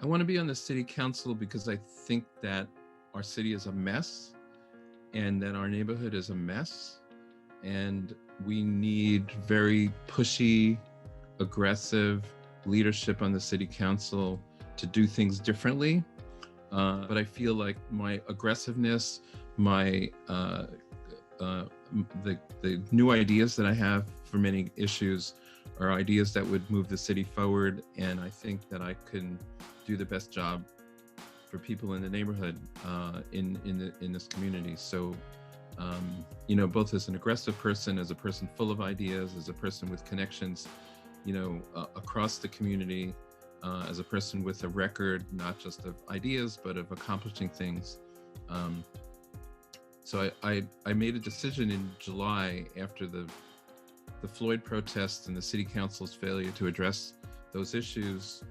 I want to be on the city council because I think that our city is a mess and that our neighborhood is a mess, and we need very pushy, aggressive leadership on the city council to do things differently. But I feel like my aggressiveness, my the new ideas that I have for many issues are ideas that would move the city forward, and I think that I can do the best job for people in the neighborhood in this community. So, you know, both as an aggressive person, as a person full of ideas, as a person with connections, you know, across the community, as a person with a record, not just of ideas, but of accomplishing things. So I made a decision in July after the Floyd protests and the city council's failure to address those issues,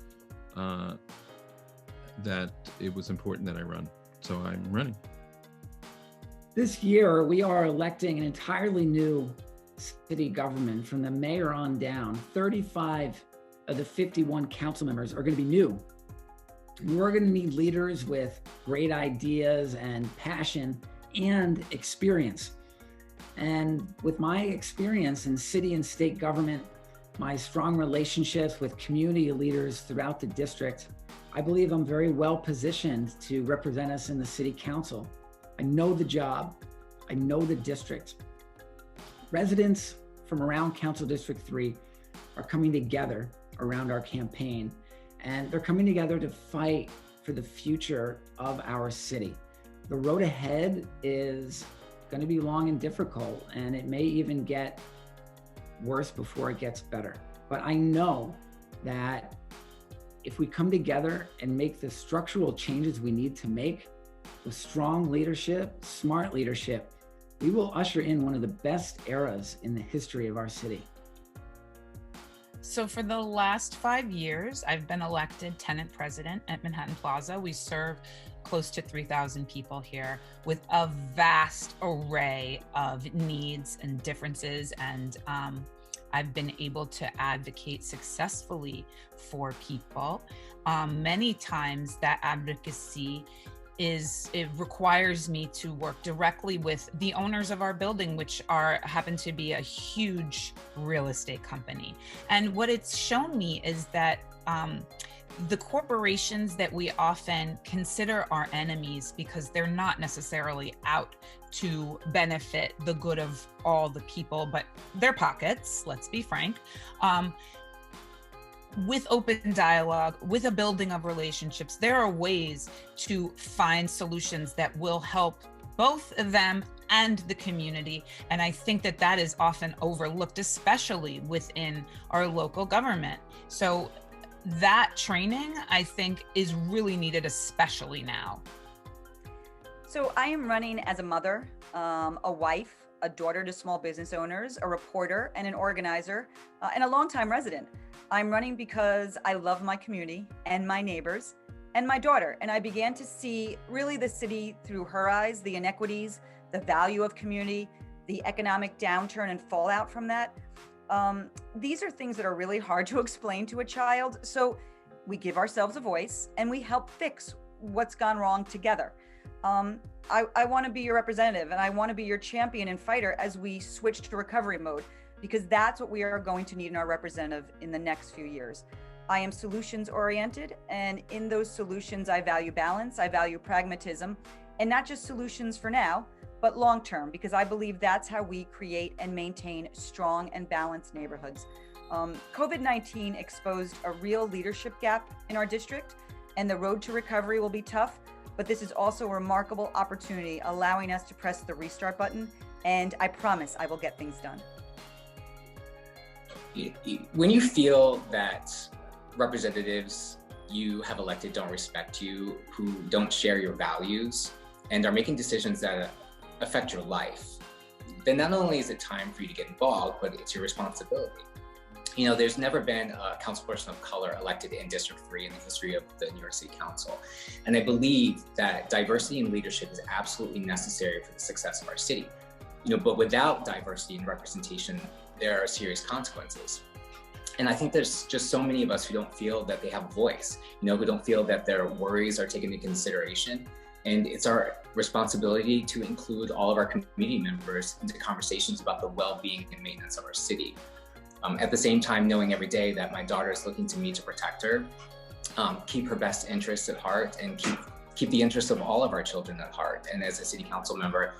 that it was important that I run. So I'm running. This year, we are electing an entirely new city government from the mayor on down. 35 of the 51 council members are going to be new. We're going to need leaders with great ideas and passion and experience. And with my experience in city and state government, my strong relationships with community leaders throughout the district, I believe I'm very well positioned to represent us in the city council. I know the job, I know the district. Residents from around Council District 3 are coming together around our campaign, and they're coming together to fight for the future of our city. The road ahead is going to be long and difficult, and it may even get worse before it gets better. But I know that if we come together and make the structural changes we need to make with strong leadership, smart leadership, we will usher in one of the best eras in the history of our city. So for the last 5 years, I've been elected tenant president at Manhattan Plaza. We serve close to 3,000 people here with a vast array of needs and differences. And I've been able to advocate successfully for people. Many times that advocacy it requires me to work directly with the owners of our building, which happen to be a huge real estate company. And what it's shown me is that the corporations that we often consider our enemies because they're not necessarily out to benefit the good of all the people, but their pockets, let's be frank. With open dialogue, with a building of relationships, there are ways to find solutions that will help both of them and the community. And I think that that is often overlooked, especially within our local government. So that training, I think, is really needed, especially now. So I am running as a mother, a wife, a daughter to small business owners, a reporter, and an organizer, and a longtime resident. I'm running because I love my community and my neighbors and my daughter. And I began to see really the city through her eyes, the inequities, the value of community, the economic downturn and fallout from that. These are things that are really hard to explain to a child. So we give ourselves a voice and we help fix what's gone wrong together. I want to be your representative and I want to be your champion and fighter as we switch to recovery mode, because that's what we are going to need in our representative in the next few years. I am solutions oriented, and in those solutions, I value balance, I value pragmatism, and not just solutions for now, but long term, because I believe that's how we create and maintain strong and balanced neighborhoods. COVID-19 exposed a real leadership gap in our district, and the road to recovery will be tough, but this is also a remarkable opportunity, allowing us to press the restart button, and I promise I will get things done. When you feel that representatives you have elected don't respect you, who don't share your values, and are making decisions that affect your life, then not only is it time for you to get involved, but it's your responsibility. You know, there's never been a councilperson of color elected in District 3 in the history of the New York City Council. And I believe that diversity in leadership is absolutely necessary for the success of our city. You know, but without diversity and representation, there are serious consequences. And I think there's just so many of us who don't feel that they have a voice, who don't feel that their worries are taken into consideration. And it's our responsibility to include all of our community members into conversations about the well-being and maintenance of our city. At the same time, knowing every day that my daughter is looking to me to protect her, keep her best interests at heart, and keep the interests of all of our children at heart. And as a city council member,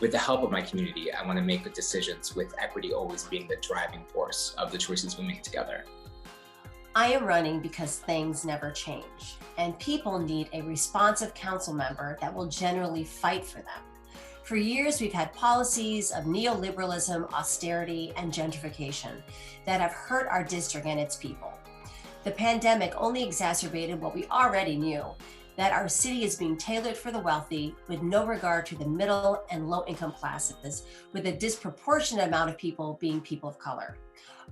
with the help of my community, I want to make good decisions with equity always being the driving force of the choices we make together. I am running because things never change, and people need a responsive council member that will generally fight for them. For years, we've had policies of neoliberalism, austerity, and gentrification that have hurt our district and its people. The pandemic only exacerbated what we already knew, that our city is being tailored for the wealthy with no regard to the middle and low income classes, with a disproportionate amount of people being people of color.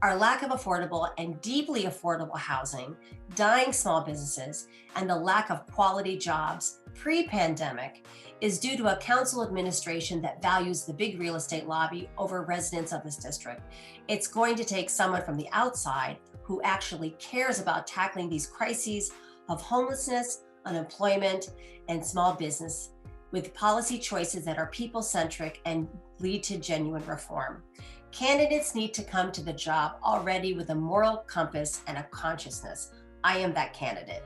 Our lack of affordable and deeply affordable housing, dying small businesses, and the lack of quality jobs pre-pandemic is due to a council administration that values the big real estate lobby over residents of this district. It's going to take someone from the outside who actually cares about tackling these crises of homelessness, unemployment, and small business with policy choices that are people-centric and lead to genuine reform. Candidates need to come to the job already with a moral compass and a consciousness. I am that candidate.